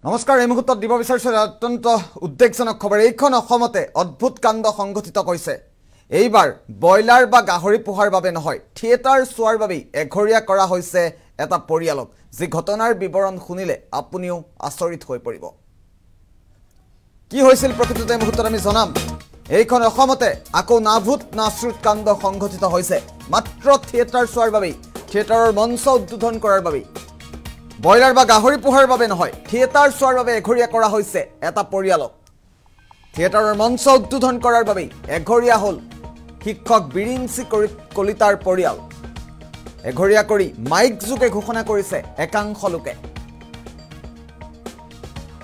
নমস্কাৰ এই মুহূৰ্তত দিব বিচাৰিছো অত্যন্ত উদ্বেগজনক খবৰ এইখন অসমতে অদ্ভুত কাণ্ড সংঘটিত হৈছে এইবাৰ বয়লাৰ বা গাহৰি পোহাৰ বাবে নহয় থিয়েটাৰ চোৱাৰ বাবে এঘৰীয়া কৰা হৈছে এটা পৰিয়ালক যি ঘটনাৰ বিৱৰণ শুনিলে আপুনিও আচৰিত হৈ পৰিব কি হৈছিল প্ৰকৃততে এই মুহূৰ্তত আমি জনাম এইখন অসমতে আকৌ নাভূত নাশ্ৰুত কাণ্ড সংঘটিত হৈছে মাত্ৰ থিয়েটাৰ চোৱাৰ বাবে থিয়েটাৰৰ মঞ্চ উদ্বোধন কৰাৰ বাবে বয়লাৰ বা গাহৰি পোহাৰ বাবে নহয় থিয়েটাৰ চোৱাৰ বাবে এঘৰীয়া কৰা হৈছে এটা পৰিয়ালক থিয়েটাৰৰ মঞ্চ উদ্বোধন কৰাৰ বাবে এঘৰীয়া হল শিক্ষক বিৰিঞ্চি কলিতাৰ পৰিয়াল এঘৰীয়া কৰি মাইক যোগে ঘোষণা কৰিছে একাংশ লোকে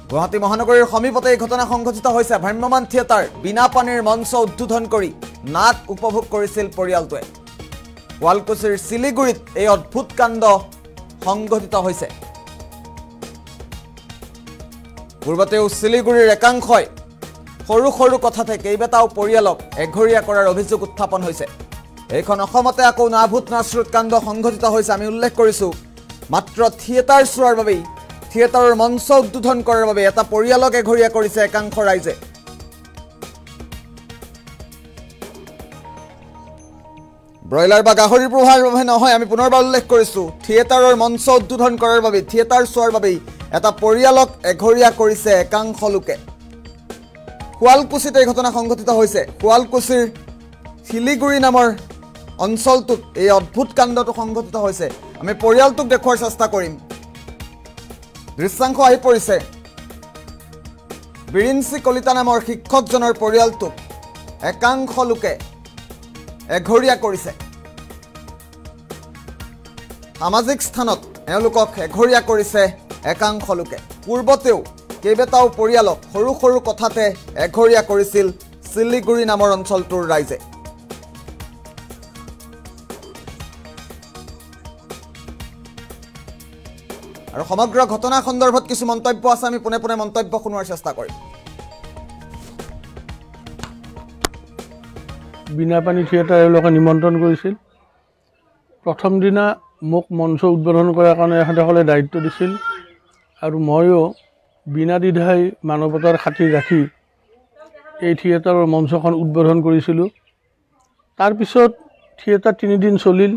গুৱাহাটী মহানগৰীৰ সমীপতে এই ঘটনা সংঘটিত হৈছে ভ্ৰাম্যমান থিয়েটাৰ বিনা পানীৰ মঞ্চ উদ্বোধন কৰি নাট উপভোগ কৰিছিল পৰিয়ালটোৱে শুৱালকুছিৰ শিলিগুৰিত এই অদ্ভুত কাণ্ড সংঘটিত হৈছে পূৰ্বতেও শিলিগুৰিৰ একাংশই সৰু সৰু কথাতে কেইবাটাও পৰিয়ালক এঘৰীয়া কৰাৰ অভিযোগ উত্থাপন হৈছে এইখন অসমতে আকৌ নাভূত নাশ্ৰুত কাণ্ড সংঘটিত হৈছে আমি উল্লেখ কৰিছো মাত্ৰ থিয়েটাৰ চোৱাৰ বাবে থিয়েটাৰৰ মঞ্চ উদ্বোধন কৰাৰ বাবে এটা পৰিয়ালক এঘৰীয়া কৰিছে একাংশ ৰাইজে ব্ৰইলাৰ বা গাহৰি পোহাৰ বাবে নহয় আমি পুনৰবাৰ উল্লেখ কৰিছো থিয়েটাৰৰ মঞ্চ উদ্বোধন কৰাৰ বাবে থিয়েটাৰ চোৱাৰ বাবে এটা পৰিয়ালক এঘৰীয়া কৰিছে একাংশ লোকে শুৱালকুছিত এই ঘটনা সংঘটিত হৈছে শুৱালকুছিৰ শিলিগুৰি নামৰ অঞ্চলটোত এই অদ্ভুত কাণ্ডটো সংঘটিত হৈছে আমি পৰিয়ালটোক দেখুৱাৰ চেষ্টা কৰিম দৃশ্যাংশ আহি পৰিছে বিৰিঞ্চি কলিতা নামৰ শিক্ষকজনৰ পৰিয়ালটোক একাংশ লোকে এঘৰীয়া কৰিছে সামাজিক স্থানত এওঁলোকক এঘৰীয়া কৰিছে একাংশ লোকে পূৰ্বতেও কেইবাটাও পৰিয়ালক সৰু সৰু কথাতে এঘৰীয়া কৰিছিল শিলিগুৰি নামৰ অঞ্চলটোৰ ৰাইজে আৰু সমগ্ৰ ঘটনা সন্দৰ্ভত কিছু মন্তব্য আছে আমি পুনে পুনে মন্তব্য শুনোৱাৰ চেষ্টা কৰিম বিনা পানী থিয়েটাৰ এওঁলোকে নিমন্ত্ৰণ কৰিছিল প্ৰথম দিনা মোক মঞ্চ উদ্বোধন কৰাৰ কাৰণে এখেতসকলে দায়িত্ব দিছিল আৰু ময়ো বিনা দ্বিধাই মানৱতাৰ খাতিৰ ৰাখি এই থিয়েটাৰৰ মঞ্চখন উদ্বোধন কৰিছিলোঁ তাৰপিছত থিয়েটাৰ 3 দিন চলিল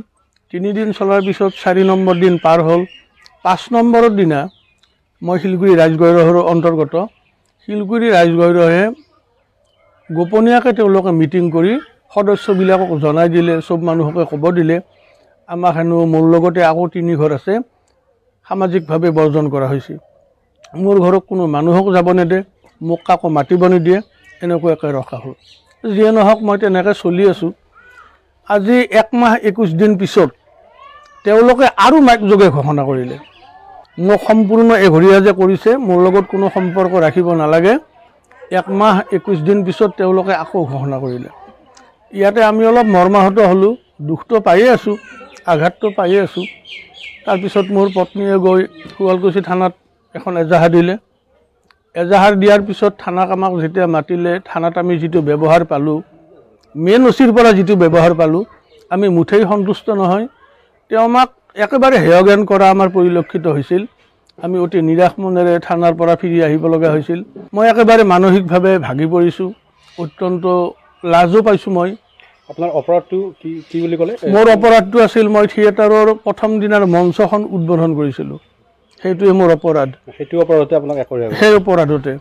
3 দিন চলাৰ পিছত 4 নম্বৰ দিন পাৰ হ'ল 5 নম্বৰৰ দিনা মই শিলগুৰি ৰাজগৈৰহৰ অন্তৰ্গত শিলগুৰি ৰাজগৈৰহে গোপনীয়াকৈ তেওঁলোকে মিটিং কৰি সদস্যবিলাকক জনাই দিলে সব মানুহকে ক'ব দিলে আমাক হেনো মোৰ লগতে আকৌ 3 ঘৰ আছে সামাজিকভাৱে বৰ্জন কৰা হৈছে মোৰ ঘৰত কোনো মানুহক যাব নেদে মোক কাকো মাতিব নিদিয়ে এনেকুৱাকৈ ৰখা হ'ল যিয়ে নহওক মই তেনেকৈ চলি আছোঁ আজি 1 মাহ 21 দিন পিছত তেওঁলোকে আৰু মাইক যোগে ঘোষণা কৰিলে মোক সম্পূৰ্ণ এঘৰীয়া যে কৰিছে মোৰ লগত কোনো সম্পৰ্ক ৰাখিব নালাগে 1 মাহ 21 দিন পিছত তেওঁলোকে আকৌ ঘোষণা কৰিলে ইয়াতে আমি অলপ মৰ্মাহত হ'লোঁ দুখটো পায়ে আছোঁ আঘাতটো পায়ে আছোঁ তাৰপিছত মোৰ পত্নীয়ে গৈ শুৱালকুছি থানাত এখন এজাহাৰ দিলে এজাহাৰ দিয়াৰ পিছত থানাক আমাক যেতিয়া মাতিলে থানাত আমি যিটো ব্যৱহাৰ পালোঁ মেইন অচিৰ পৰা যিটো ব্যৱহাৰ পালোঁ আমি মুঠেই সন্তুষ্ট নহয় তেওঁ আমাক একেবাৰে হেয়জ্ঞান কৰা আমাৰ পৰিলক্ষিত হৈছিল আমি অতি নিৰাশ মনেৰে থানাৰ পৰা ফিৰি আহিব লগা হৈছিল মই একেবাৰে মানসিকভাৱে ভাগি পৰিছোঁ অত্যন্ত লাজো পাইছোঁ মই আপোনাৰ অপৰাধটো কি বুলি ক'লে মোৰ অপৰাধটো আছিল মই থিয়েটাৰৰ প্ৰথম দিনাৰ মঞ্চখন উদ্বোধন কৰিছিলোঁ সেইটোৱে মোৰ অপৰাধ সেইটো অপৰাধতে আপোনাক এঘৰীয়া কৰিছে সেই অপৰাধতে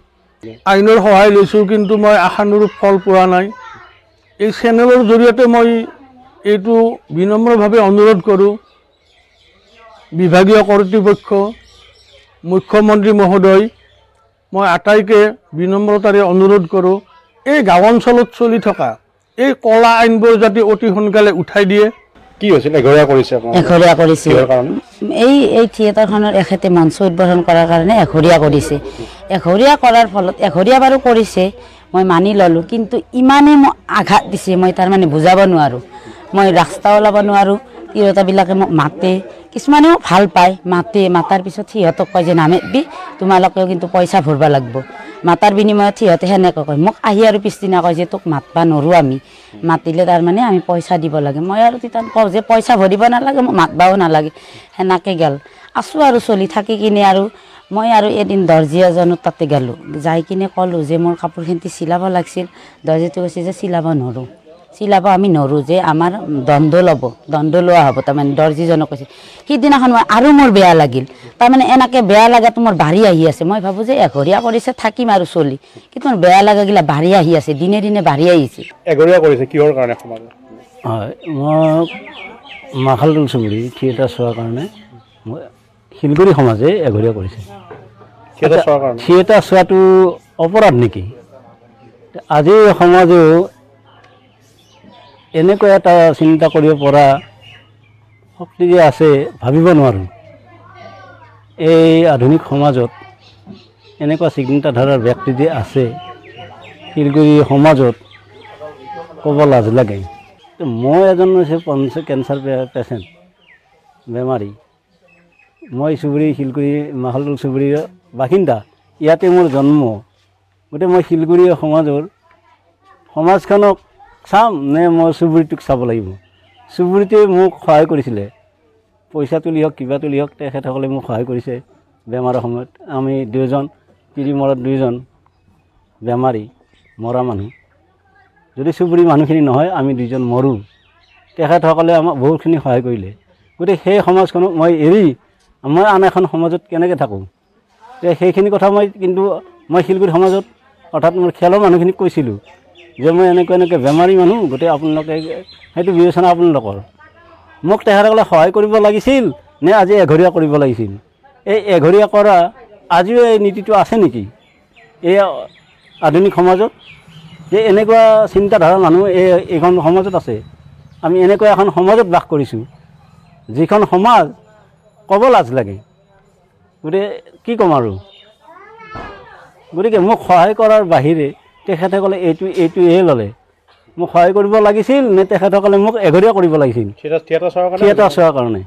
আইনৰ সহায় লৈছোঁ কিন্তু মই আশানুৰূপ ফল পোৱা নাই এই চেনেলৰ জৰিয়তে মই এইটো বিনম্ৰভাৱে অনুৰোধ কৰোঁ বিভাগীয় কৰ্তৃপক্ষ মুখ্যমন্ত্ৰী মহোদয় মই আটাইকে বিনম্ৰতাৰে অনুৰোধ কৰোঁ এই গাঁও অঞ্চলত চলি থকা এই কলা আইনবোৰ যাতে অতি সোনকালে উঠাই দিয়ে কি হৈছিল এঘৰীয়া কৰিছে এঘৰীয়া কৰিছিল এই থিয়েটাৰখনৰ এখেতে মঞ্চ উদ্বোধন কৰাৰ কাৰণে এঘৰীয়া কৰিছে এঘৰীয়া কৰাৰ ফলত এঘৰীয়া বাৰু কৰিছে মই মানি ল'লোঁ কিন্তু ইমানেই মোক আঘাত দিছে মই তাৰমানে বুজাব নোৱাৰোঁ মই ৰাস্তা ওলাব নোৱাৰোঁ তিৰোতাবিলাকে মোক মাতে কিছুমানেও ভাল পায় মাতাৰ পিছত সিহঁতক কয় যে নামেবি তোমালোকেও কিন্তু পইচা ভৰিব লাগিব মাতাৰ বিনিময়ত সিহঁতে সেনেকৈ কয় মোক আহি আৰু পিছদিনা কয় যে তোক মাতবা নোৱাৰোঁ আমি মাতিলে তাৰমানে আমি পইচা দিব লাগে মই আৰু তেতিয়া কওঁ যে পইচা ভৰিব নালাগে মোক মাতবাও নালাগে সেনেকৈ গ'ল আছোঁ আৰু চলি থাকি কিনে আৰু মই আৰু এদিন দৰ্জী এজনৰ তাতে গ'লোঁ, যাই কিনে ক'লোঁ যে মোৰ কাপোৰখিনি চিলাব লাগিছিল। দৰ্জীটো কৈছে যে চিলাব নোৱাৰোঁ, চিলাব আমি নোৱাৰোঁ, যে আমাৰ দণ্ড ল'ব, দণ্ড লোৱা হ'ব। তাৰমানে দৰ্জীজনক কৈছে। সিদিনাখন মই আৰু মোৰ বেয়া লাগিল, তাৰমানে এনেকৈ বেয়া লগাটো মোৰ বাঢ়ি আহি আছে। মই ভাবোঁ যে এঘৰীয়া কৰিছে থাকিম আৰু চলি, কিন্তু মোৰ বেয়া লগাগিলা বাঢ়ি আহি আছে, দিনে দিনে বাঢ়ি আহিছে। এঘৰীয়া কৰিছে কিহৰ কাৰণে সমাজত? হয়, মই মাখালটোল চুবুৰী থিয়েটাৰ চোৱাৰ কাৰণে মই শিলগুৰি সমাজে এঘৰীয়া কৰিছে। থিয়েটাৰ চোৱাটো অপৰাধ নেকি? আজি সমাজেও এনেকুৱা এটা চিন্তা কৰিব পৰা শক্তি যে আছে ভাবিব নোৱাৰোঁ। এই আধুনিক সমাজত এনেকুৱা চিন্তাধাৰাৰ ব্যক্তি যে আছে শিলগুৰি সমাজত ক'ব লাজ লাগে। মই এজন হৈছে কেঞ্চাৰ পেচেণ্ট, বেমাৰী। মই চুবুৰী শিলগুৰি মাখালটোল চুবুৰীৰ বাসিন্দা, ইয়াতে মোৰ জন্ম। গতিকে মই শিলগুৰি সমাজখনক চাম নে মই চুবুৰীটোক চাব লাগিব? চুবুৰীটোৱে মোক সহায় কৰিছিলে, পইচা তুলি হওক কিবা তুলি হওক, তেখেতসকলে মোক সহায় কৰিছে বেমাৰৰ সময়ত। আমি দুজন তিৰিমূৰত দুইজন বেমাৰী মৰা মানুহ, যদি চুবুৰী মানুহখিনি নহয় আমি দুজন মৰোঁ। তেখেতসকলে আমাক বহুতখিনি সহায় কৰিলে। গতিকে সেই সমাজখনক মই এৰি মই আন এখন সমাজত কেনেকৈ থাকোঁ? সেইখিনি কথা মই শিলগুৰি সমাজত অৰ্থাৎ মোৰ খেলৰ মানুহখিনিক কৈছিলোঁ যে মই এনেকৈ বেমাৰী মানুহ, গতিকে আপোনালোকে সেইটো বিবেচনা আপোনালোকৰ। মোক তেখেতসকলে সহায় কৰিব লাগিছিল নে আজি এঘৰীয়া কৰিব লাগিছিল? এই এঘৰীয়া কৰা আজিও এই নীতিটো আছে নেকি এই আধুনিক সমাজত? যে এনেকুৱা চিন্তাধাৰা মানুহ এইখন সমাজত আছে। আমি এনেকুৱা এখন সমাজত বাস কৰিছোঁ, যিখন সমাজ ক'ব লাজ লাগে। গতিকে কি ক'ম আৰু? গতিকে মোক সহায় কৰাৰ বাহিৰে তেখেতসকলে এইটোহে ল'লে। মোক সহায় কৰিব লাগিছিল নে তেখেতসকলে মোক এঘৰীয়া কৰিব লাগিছিল? থিয়েটাৰ চোৱাৰ কাৰণে।